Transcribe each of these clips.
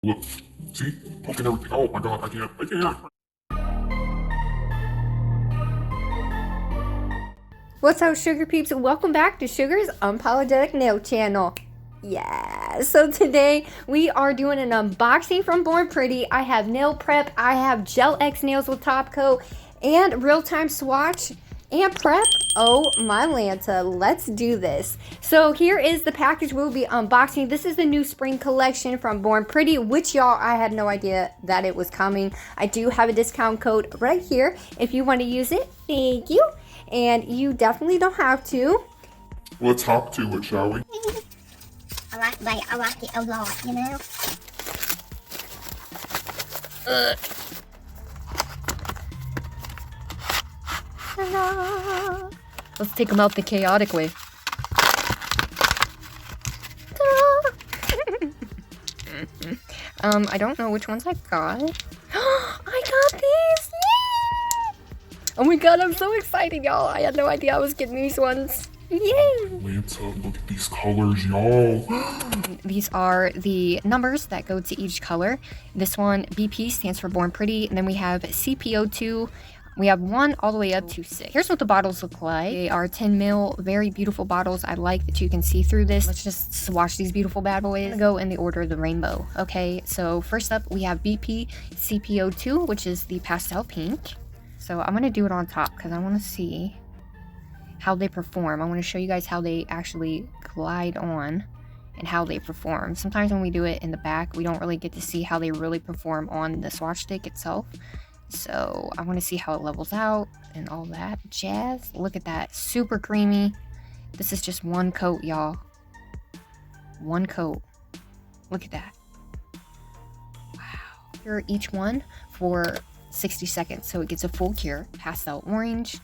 Look, see? Poking everything. Oh my god, I can't. What's up, Sugar Peeps? Welcome back to Sugar's Unapologetic Nail Channel. Yeah, so today we are doing an unboxing from Born Pretty. I have nail prep, I have Gel X nails with top coat, and real-time swatch and prep. Oh my Lanta, let's do this. So here is the package we'll be unboxing. This is the new spring collection from Born Pretty, which y'all, I had no idea that it was coming. I do have a discount code right here if you want to use it. Thank you. And you definitely don't have to. Let's hop to it, shall we? I like it a lot, you know? Let's take them out the chaotic way. I don't know which ones I got. I got these! Yay! Oh my god, I'm so excited, y'all. I had no idea I was getting these ones. Yay! Lanta, look at these colors, y'all. These are the numbers that go to each color. This one, BP, stands for Born Pretty. And then we have CPO2. We have 1 all the way up to 6. Here's what the bottles look like. They are 10 ml, very beautiful bottles. I like that you can see through this. Let's just swatch these beautiful bad boys. Go in the order of the rainbow. Okay, so first up we have BP CPO2, which is the pastel pink. So I'm gonna do it on top because I want to see how they perform. I want to show you guys how they actually glide on and how they perform. Sometimes when we do it in the back, we don't really get to see how they really perform on the swatch stick itself. So I want to see how it levels out and all that jazz. Look at that, super creamy. This is just one coat, y'all. One coat. Look at that. Wow. Cure each one for 60 seconds, so it gets a full cure. Pastel orange.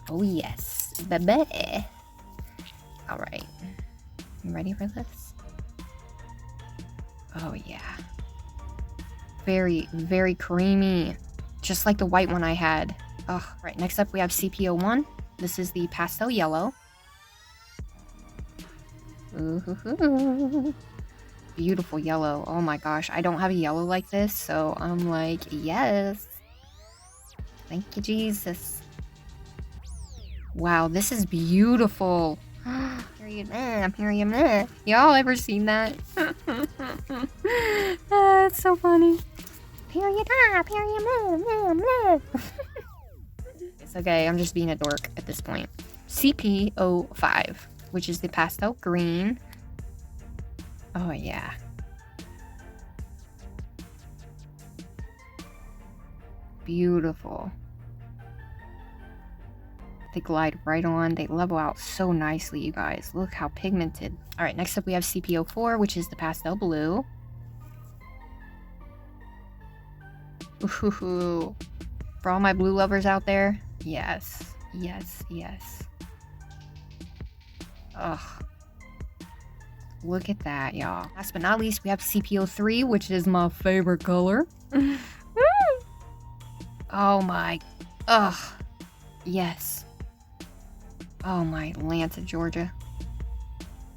Oh yes, baby. All right, you ready for this? Oh yeah. Very, very creamy. Just like the white one I had. Oh, right, next up we have CPO1. This is the pastel yellow. Ooh, beautiful yellow. Oh my gosh, I don't have a yellow like this, so I'm like, yes. Thank you, Jesus. Wow, this is beautiful. Period man, period man. Y'all ever seen that? That's so funny. Period man. It's okay, I'm just being a dork at this point. CPO5, which is the pastel green. Oh yeah. Beautiful. They glide right on. They level out so nicely, you guys. Look how pigmented. All right, next up we have CPO4, which is the pastel blue. Ooh, for all my blue lovers out there, yes, yes, yes. Ugh. Look at that, y'all. Last but not least, we have CPO3, which is my favorite color. Oh my, ugh, yes. Oh my Atlanta, Georgia.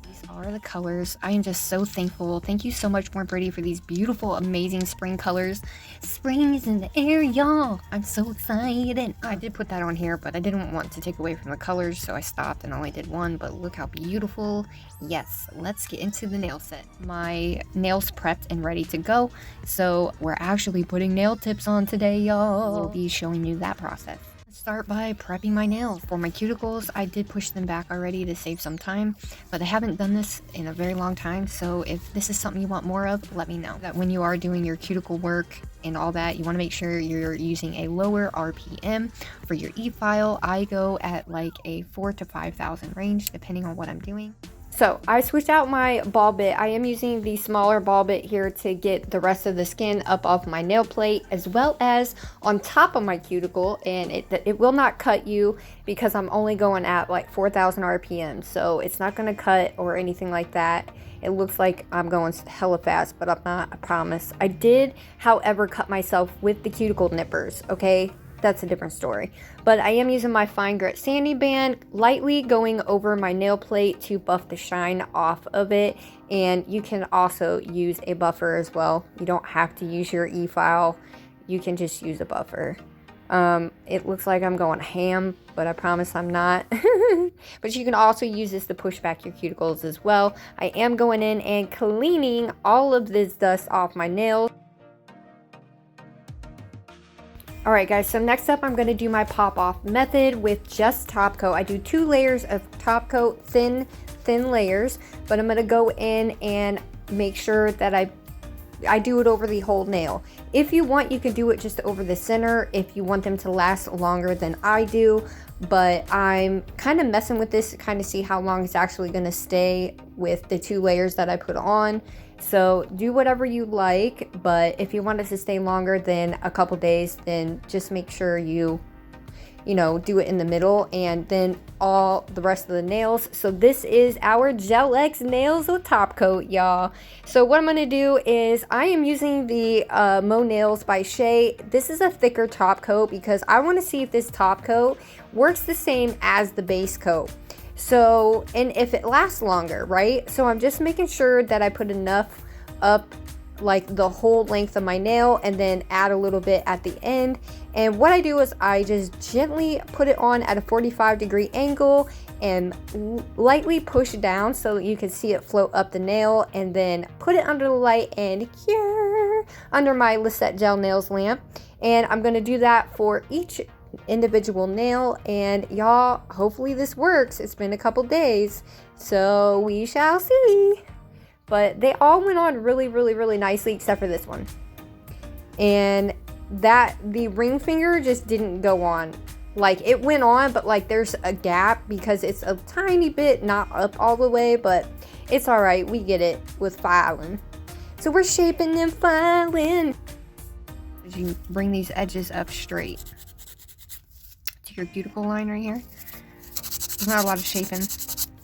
These are the colors. I am just so thankful. Thank you so much, Born Pretty, for these beautiful, amazing spring colors. Spring is in the air, y'all. I'm so excited. I did put that on here, but I didn't want to take away from the colors, so I stopped and only did one, but look how beautiful. Yes, let's get into the nail set. My nails prepped and ready to go, so we're actually putting nail tips on today, y'all. We'll be showing you that process. Start by prepping my nails. For my cuticles, I did push them back already to save some time, but I haven't done this in a very long time, so if this is something you want more of, let me know. That when you are doing your cuticle work and all that, you want to make sure you're using a lower RPM. For your Efile, I go at like a 4,000 to 5,000 range, depending on what I'm doing. So I switched out my ball bit. I am using the smaller ball bit here to get the rest of the skin up off my nail plate, as well as on top of my cuticle, and it will not cut you because I'm only going at like 4,000 RPM, so it's not going to cut or anything like that. It looks like I'm going hella fast, but I'm not, I promise. I did, however, cut myself with the cuticle nippers, okay? that's a different story. But I am using my fine grit sanding band, lightly going over my nail plate to buff the shine off of it. And you can also use a buffer as well. You don't have to use your Efile. You can just use a buffer. It looks like I'm going ham, but I promise I'm not. But you can also use this to push back your cuticles as well. I am going in and cleaning all of this dust off my nails. Alright guys, so next up I'm going to do my pop off method with just top coat. I do 2 layers of top coat, thin layers, but I'm going to go in and make sure that I do it over the whole nail. If you want, you can do it just over the center if you want them to last longer than I do, but I'm kind of messing with this to kind of see how long it's actually going to stay with the 2 layers that I put on. So do whatever you like, but if you want it to stay longer than a couple days, then just make sure you know, do it in the middle and then all the rest of the nails. So this is our Gel X nails with top coat, y'all. So what I'm going to do is I am using the Mo Nails by Jade. This is a thicker top coat because I want to see if this top coat works the same as the base coat. So, and if it lasts longer, right? So I'm just making sure that I put enough up like the whole length of my nail and then add a little bit at the end. And what I do is I just gently put it on at a 45-degree angle and lightly push down so that you can see it float up the nail, and then put it under the light and cure under my Lisette Gel Nails lamp. And I'm going to do that for each individual nail, and y'all, hopefully this works. It's been a couple days, so we shall see. But they all went on really nicely except for this one. And that the ring finger just didn't go on. Like, it went on, but like there's a gap because it's a tiny bit not up all the way, but it's all right. We get it with filing. So we're shaping and filing. You bring these edges up straight to your cuticle line right here. There's not a lot of shaping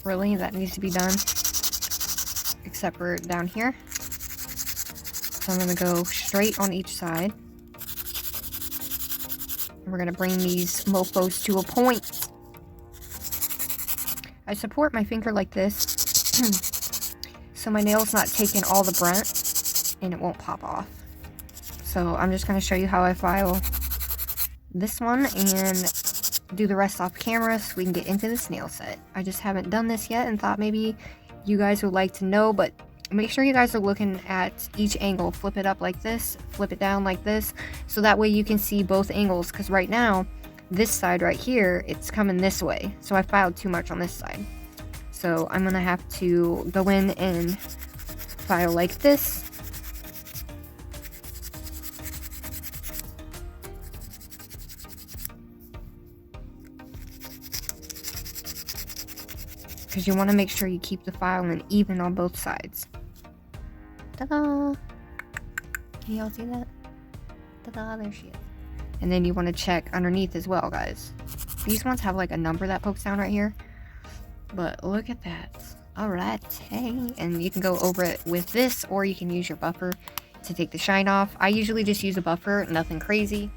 really that needs to be done, except for down here. So I'm going to go straight on each side. And we're going to bring these mofos to a point. I support my finger like this so my nail's not taking all the brunt and it won't pop off. So I'm just going to show you how I file this one and do the rest off camera so we can get into this nail set. I just haven't done this yet and thought maybe you guys would like to know, but make sure you guys are looking at each angle. Flip it up like this, flip it down like this, so that way you can see both angles, because right now this side right here, it's coming this way, so I filed too much on this side. So I'm gonna have to go in and file like this. Because you want to make sure you keep the filing even on both sides. Ta-da! Can y'all see that? Ta-da, there she is. And then you want to check underneath as well, guys. These ones have like a number that pokes down right here. But look at that. Alright, hey. And you can go over it with this, or you can use your buffer to take the shine off. I usually just use a buffer, nothing crazy.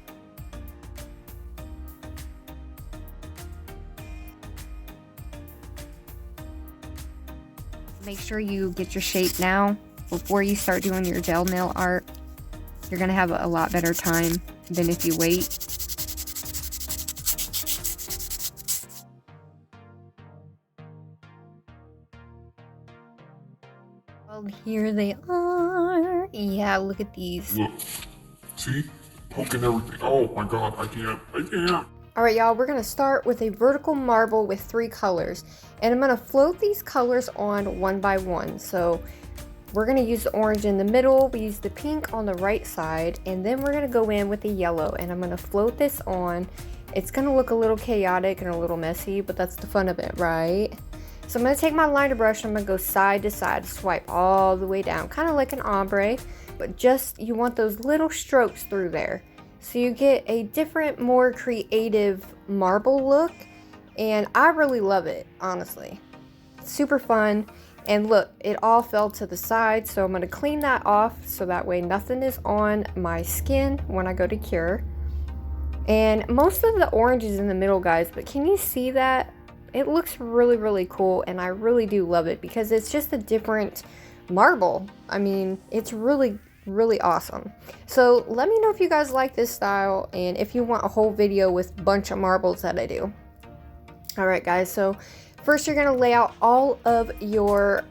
Make sure you get your shape now before you start doing your gel nail art. You're going to have a lot better time than if you wait. Well, here they are. Yeah, look at these. Look, see? Poking everything. Oh my god, I can't. Alright y'all, we're going to start with a vertical marble with 3 colors. And I'm going to float these colors on one by one. So we're going to use the orange in the middle, we use the pink on the right side, and then we're going to go in with the yellow. And I'm going to float this on. It's going to look a little chaotic and a little messy, but that's the fun of it, right? So I'm going to take my liner brush and I'm going to go side to side, swipe all the way down, kind of like an ombre, but just you want those little strokes through there. So you get a different, more creative marble look, and I really love it, honestly. It's super fun, and look, it all fell to the side, so I'm going to clean that off so that way nothing is on my skin when I go to cure. And most of the orange is in the middle, guys, but can you see that? It looks really, really cool, and I really do love it because it's just a different marble. I mean, it's really, really awesome. So let me know if you guys like this style and if you want a whole video with a bunch of marbles that I do. Alright guys, so first you're going to lay out all of your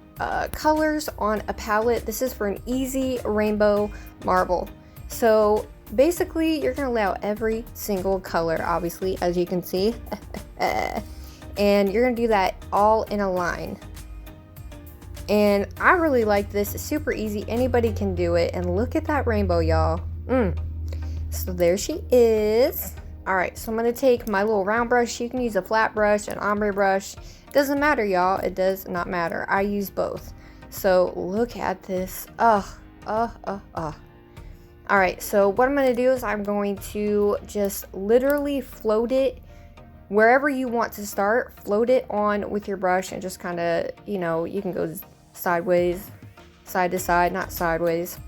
colors on a palette. This is for an easy rainbow marble. So basically you're going to lay out every single color, obviously, as you can see. And you're going to do that all in a line. And I really like this. It's super easy. Anybody can do it. And look at that rainbow, y'all. So there she is. Alright, so I'm going to take my little round brush. You can use a flat brush, an ombre brush. Doesn't matter, y'all. It does not matter. I use both. So look at this. Alright, so what I'm going to do is I'm going to just literally float it wherever you want to start. Float it on with your brush and just kind of, you know, you can go sideways, side to side, not sideways.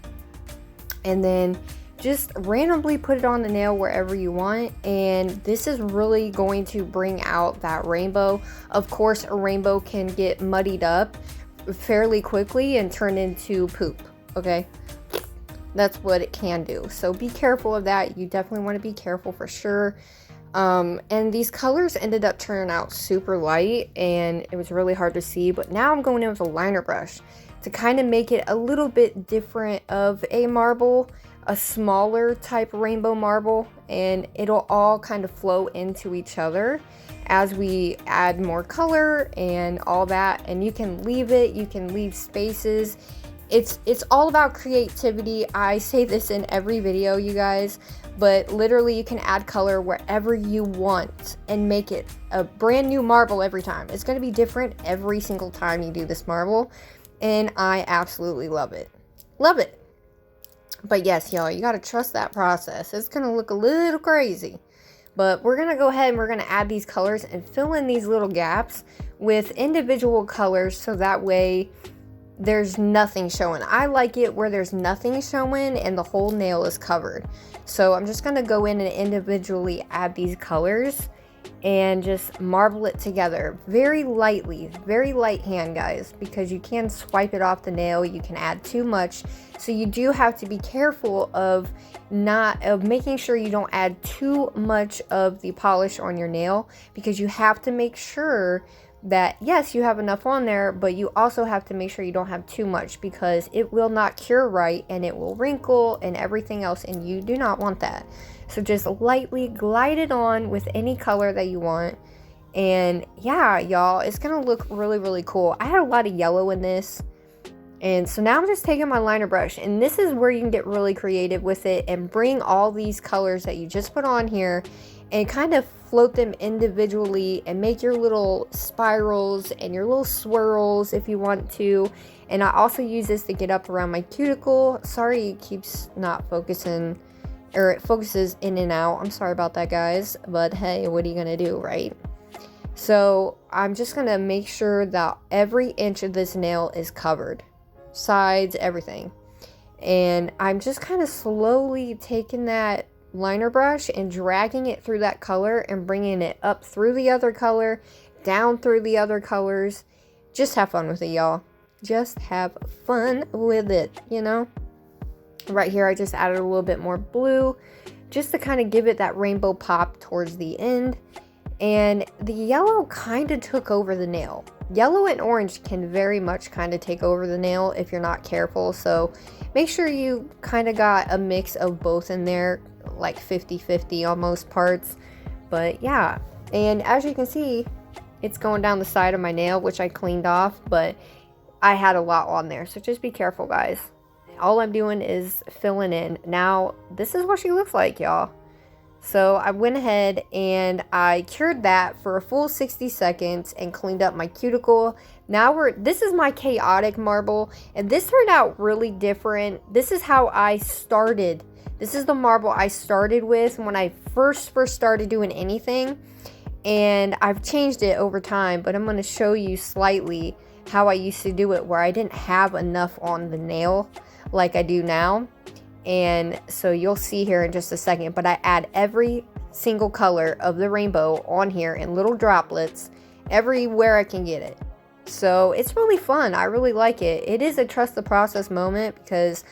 And then just randomly put it on the nail wherever you want, and this is really going to bring out that rainbow. Of course, a rainbow can get muddied up fairly quickly and turn into poop, okay? That's what it can do. So be careful of that. You definitely want to be careful for sure. And these colors ended up turning out super light and it was really hard to see, but now I'm going in with a liner brush to kind of make it a little bit different of a marble, a smaller type rainbow marble, and it'll all kind of flow into each other as we add more color and all that. And you can leave it, you can leave spaces. It's all about creativity. I say this in every video, you guys, but literally you can add color wherever you want and make it a brand new marble every time. It's going to be different every single time you do this marble, and I absolutely love it. Love it. But yes, y'all, you got to trust that process. It's going to look a little crazy, but we're going to go ahead and we're going to add these colors and fill in these little gaps with individual colors so that way there's nothing showing. I like it where there's nothing showing and the whole nail is covered. So I'm just going to go in and individually add these colors and just marble it together very lightly, very light hand, guys, because you can swipe it off the nail. You can add too much. So you do have to be careful of making sure you don't add too much of the polish on your nail, because you have to make sure that yes, you have enough on there, but you also have to make sure you don't have too much, because it will not cure right and it will wrinkle and everything else, and you do not want that. So just lightly glide it on with any color that you want, and yeah, y'all, it's gonna look really, really cool. I had a lot of yellow in this, and so now I'm just taking my liner brush, and this is where you can get really creative with it and bring all these colors that you just put on here and kind of float them individually and make your little spirals and your little swirls if you want to. And I also use this to get up around my cuticle. Sorry, it keeps not focusing, or it focuses in and out. I'm sorry about that, guys, but hey, what are you gonna do, right? So I'm just gonna make sure that every inch of this nail is covered, sides, everything. And I'm just kind of slowly taking that liner brush and dragging it through that color and bringing it up through the other color, down through the other colors. Just have fun with it, y'all. Just have fun with it, you know? Right here, I just added a little bit more blue just to kind of give it that rainbow pop towards the end. And the yellow kind of took over the nail. Yellow and orange can very much kind of take over the nail if you're not careful. So make sure you kind of got a mix of both in there, like 50-50 on most parts. But yeah, and as you can see, it's going down the side of my nail, which I cleaned off, but I had a lot on there. So just be careful, guys. All I'm doing is filling in. Now, this is what she looks like, y'all. So I went ahead and I cured that for a full 60 seconds and cleaned up my cuticle. Now this is my chaotic marble, and this turned out really different. This is how I started. This is the marble I started with when I first started doing anything, and I've changed it over time, but I'm going to show you slightly how I used to do it, where I didn't have enough on the nail like I do now. And so you'll see here in just a second, but I add every single color of the rainbow on here in little droplets everywhere I can get it. So it's really fun. I really like it. It is a trust the process moment because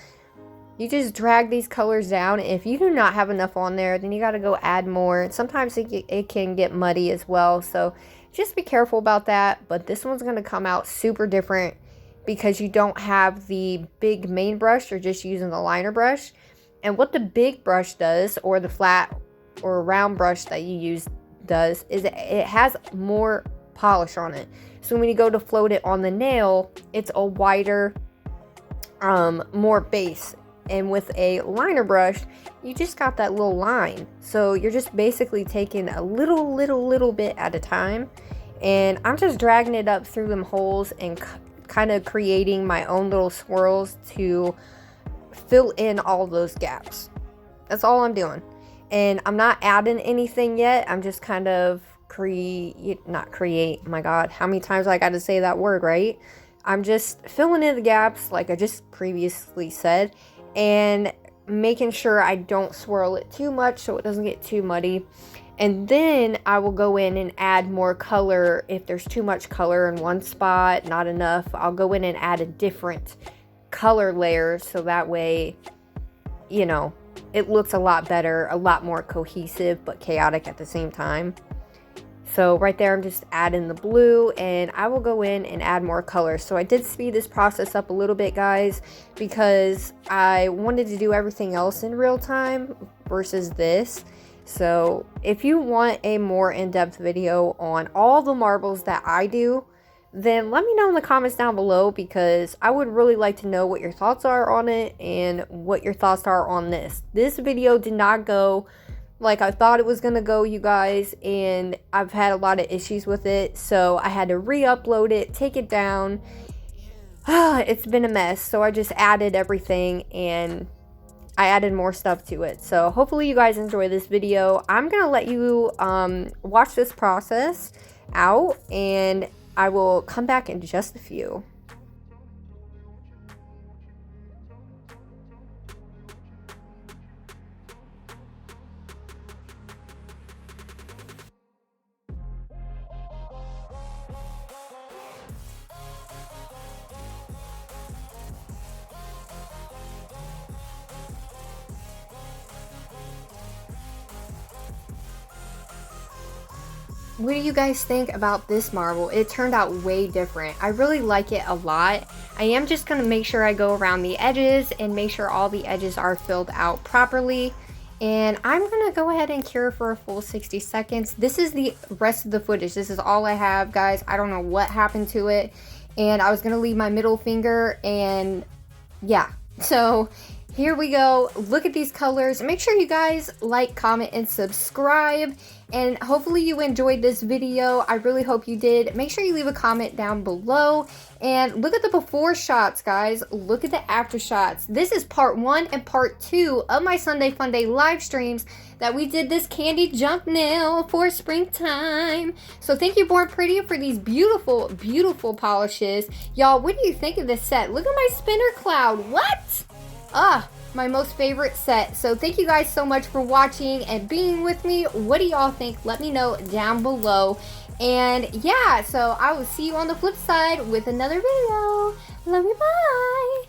you just drag these colors down. If you do not have enough on there, then you got to go add more. Sometimes it can get muddy as well. So just be careful about that. But this one's going to come out super different because you don't have the big main brush. You're just using the liner brush. And what the big brush does, or the flat or round brush that you use does, is it has more polish on it. So when you go to float it on the nail, it's a wider, more base. And with a liner brush, you just got that little line. So you're just basically taking a little bit at a time. And I'm just dragging it up through them holes and kind of creating my own little swirls to fill in all those gaps. That's all I'm doing. And I'm not adding anything yet. I'm just kind of not create. My God, how many times I got to say that word, right? I'm just filling in the gaps like I just previously said, and making sure I don't swirl it too much so it doesn't get too muddy. And then I will go in and add more color. If there's too much color in one spot, not enough, I'll go in and add a different color layer so that way, you know, it looks a lot better, a lot more cohesive but chaotic at the same time. So right there, I'm just adding the blue, and I will go in and add more colors. So I did speed this process up a little bit, guys, because I wanted to do everything else in real time versus this. So if you want a more in-depth video on all the marbles that I do, then let me know in the comments down below, because I would really like to know what your thoughts are on it and what your thoughts are on this. This video did not go like I thought it was gonna go, you guys, and I've had a lot of issues with it, so I had to re-upload it, take it down. It's been a mess, so I just added everything and I added more stuff to it. So hopefully you guys enjoy this video. I'm gonna let you watch this process out, and I will come back in just a few. What do you guys think about this marble? It turned out way different. I really like it a lot. I am just going to make sure I go around the edges and make sure all the edges are filled out properly. And I'm going to go ahead and cure for a full 60 seconds. This is the rest of the footage. This is all I have, guys. I don't know what happened to it. And I was going to leave my middle finger, and yeah. So here we go. Look at these colors. Make sure you guys like, comment, and subscribe. And hopefully you enjoyed this video. I really hope you did. Make sure you leave a comment down below. And look at the before shots, guys. Look at the after shots. This is part 1 and part 2 of my Sunday Fun Day live streams that we did this candy junk nail for springtime. So thank you, Born Pretty, for these beautiful, beautiful polishes. Y'all, what do you think of this set? Look at my spinner cloud. What? My most favorite set. So thank you guys so much for watching and being with me. What do y'all think? Let me know down below. And yeah, so I will see you on the flip side with another video. Love you, bye.